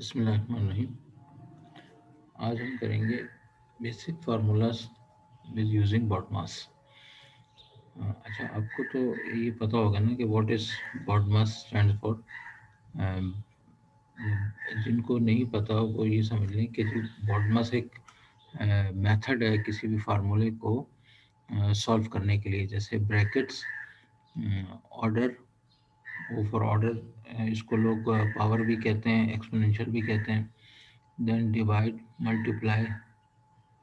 बिस्मिल्लाहिर्रहमानिर्रहीम। आज हम करेंगे basic formulas with using BODMAS। अच्छा, आपको तो ये पता होगा ना कि what is BODMAS stand for. जिनको नहीं पता वो ये समझ लें कि जो BODMAS एक मेथड है किसी भी फार्मूले को सॉल्व करने के लिए। जैसे brackets, order, O for order, इसको लोग पावर भी कहते हैं, एक्सपोनेंशियल भी कहते हैं। Then divide, multiply,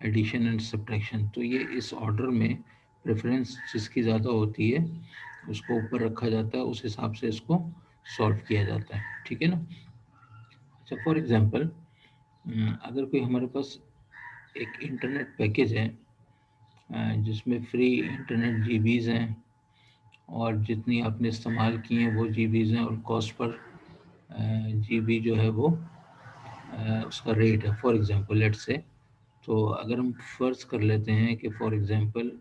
addition and subtraction. तो ये इस ऑर्डर में प्रेफरेंस जिसकी ज़्यादा होती है उसको ऊपर रखा जाता है, उस हिसाब से इसको सॉल्व किया जाता है। ठीक है ना। अच्छा, फॉर एग्जांपल अगर कोई हमारे पास एक इंटरनेट पैकेज है जिसमें फ्री इंटरनेट जीबीज़ हैं और जितनी आपने इस्तेमाल की हैं वो जीबीज़ हैं, और कॉस्ट पर जीबी जो है वो उसका रेट है। फॉर एग्जांपल लेट्स से, तो अगर हम फ़र्ज़ कर लेते हैं कि फॉर एग्ज़ाम्पल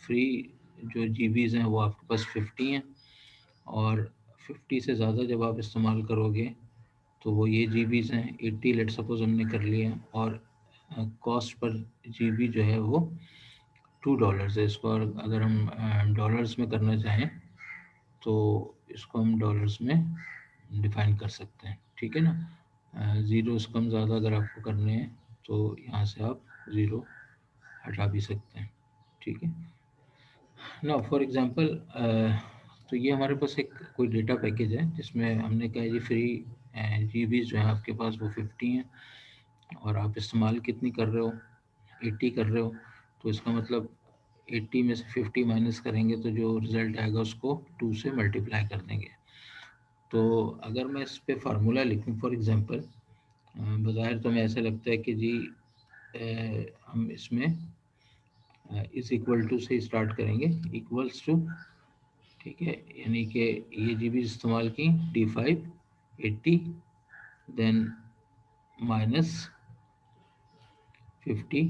फ्री जो जीबीज़ हैं वो आपके पास 50 हैं, और 50 से ज़्यादा जब आप इस्तेमाल करोगे तो वो ये जीबीज़ हैं 80, लेट सपोज़ हमने कर लिया, और कॉस्ट पर जीबी जो है वो $2 है। इसको अगर हम डॉलर्स में करना चाहें तो इसको हम डॉलर्स में डिफ़ाइन कर सकते हैं। ठीक है ना। ज़ीरो से कम ज़्यादा अगर आपको करने हैं तो यहाँ से आप ज़ीरो हटा भी सकते हैं। ठीक है ना। फॉर एग्जांपल तो ये हमारे पास एक कोई डेटा पैकेज है जिसमें हमने कहा जी फ्री जीबी जो है आपके पास वो 50 हैं, और आप इस्तेमाल कितनी कर रहे हो, 80 कर रहे हो। तो इसका मतलब 80 में से 50 माइनस करेंगे तो जो रिज़ल्ट आएगा उसको 2 से मल्टीप्लाई कर देंगे। तो अगर मैं इस पर फार्मूला लिखूँ फॉर एग्जांपल, बज़ाहिर तो हमें ऐसा लगता है कि जी हम इसमें इस इक्वल टू से स्टार्ट करेंगे, इक्वल्स टू। ठीक है, यानी कि ये जीबी इस्तेमाल की D5 80, देन माइनस 50,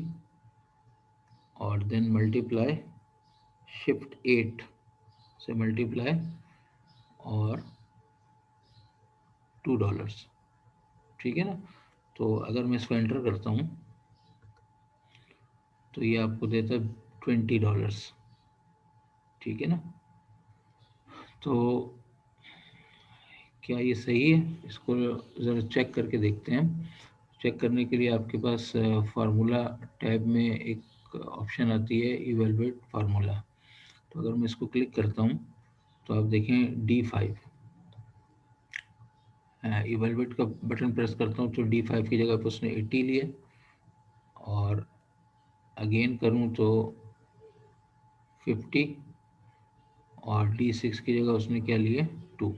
और देन मल्टीप्लाई शिफ्ट 8 से मल्टीप्लाई और $2। ठीक है ना। तो अगर मैं इसको एंटर करता हूँ तो ये आपको देता है $20। ठीक है ना। तो क्या ये सही है? इसको ज़रा चेक करके देखते हैं। चेक करने के लिए आपके पास फार्मूला टैब में एक ऑप्शन आती है इवेलुएट फार्मूला। तो अगर मैं इसको क्लिक करता हूँ तो आप देखें D5, इवेलुएट का बटन प्रेस करता हूँ तो D5 की जगह पर उसने 80 लिए, और अगेन करूँ तो 50, और D6 की जगह उसने क्या लिए 2।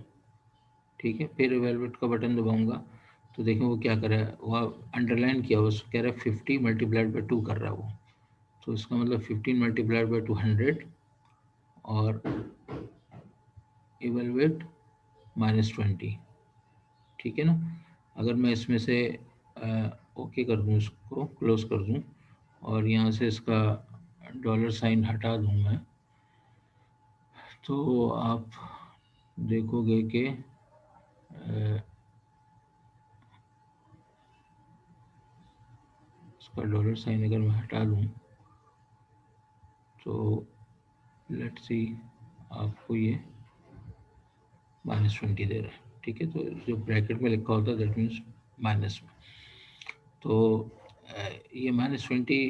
ठीक है, फिर इवेलुएट का बटन दबाऊंगा तो देखें वो क्या कर रहा है, वो अंडरलाइन किया, वो कह रहा है 50 मल्टीप्लाइड बाई 2 कर रहा है वो। तो इसका मतलब 15 मल्टीप्लाइड बाई 200, और इवेलुएट -20। ठीक है ना। अगर मैं इसमें से ओके कर दूँ, इसको क्लोज कर दूँ, और यहाँ से इसका डॉलर साइन हटा दूँ मैं, तो आप देखोगे कि इसका डॉलर साइन अगर मैं हटा दूँ तो लेट्स सी आपको ये -20 दे रहा है। ठीक है, तो जो ब्रैकेट में लिखा होता है दैट मीन्स माइनस में। तो ये -20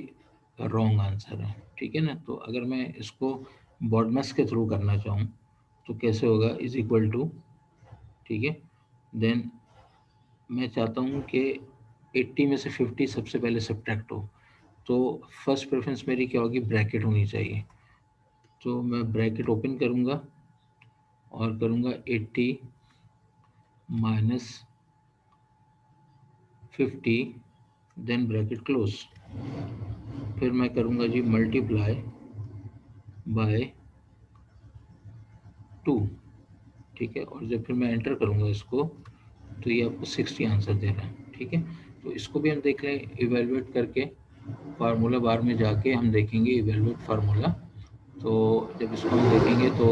का रॉन्ग आंसर है। ठीक है ना। तो अगर मैं इसको BODMAS के थ्रू करना चाहूँ तो कैसे होगा, इज इक्वल टू। ठीक है, देन मैं चाहता हूँ कि 80 में से 50 सबसे पहले सब्ट्रैक्ट हो, तो फर्स्ट प्रेफरेंस मेरी क्या होगी, ब्रैकेट होनी चाहिए। तो मैं ब्रैकेट ओपन करूँगा और करूँगा 80 माइनस 50, देन ब्रैकेट क्लोज। फिर मैं करूँगा जी मल्टीप्लाई बाय 2। ठीक है, और जब फिर मैं एंटर करूँगा इसको तो ये आपको 60 आंसर दे रहा है। ठीक है, तो इसको भी हम देख लें इवेलुएट करके, फार्मूला बार में जाके हम देखेंगे इवेलुएट फार्मूला। तो जब इसको हम देखेंगे तो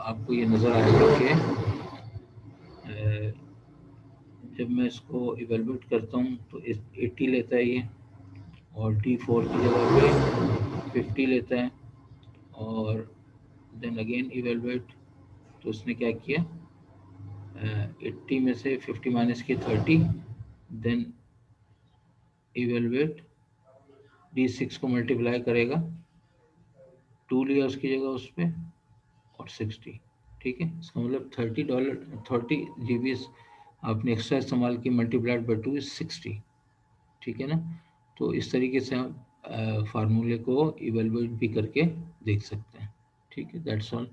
आपको ये नज़र आएगा कि जब मैं इसको इवेलुएट करता हूँ तो 80 लेता है ये, और D4 की जगह पे 50 लेता है, और देन अगेन इवेलुएट, तो उसने क्या किया, 80 में से 50 माइनस किया 30, देन इवेलुएट D6 को मल्टीप्लाई करेगा, 2 लिया उसकी जगह उस पर, और 60। ठीक है, इसका मतलब $30, 30 GB आपने एक्स्ट्रा इस्तेमाल की, मल्टीप्लाइड बाई 2 इज 60। ठीक है ना, तो इस तरीके से आप फार्मूले को इवेलुएट भी करके देख सकते हैं। ठीक है, दैट्स ऑल।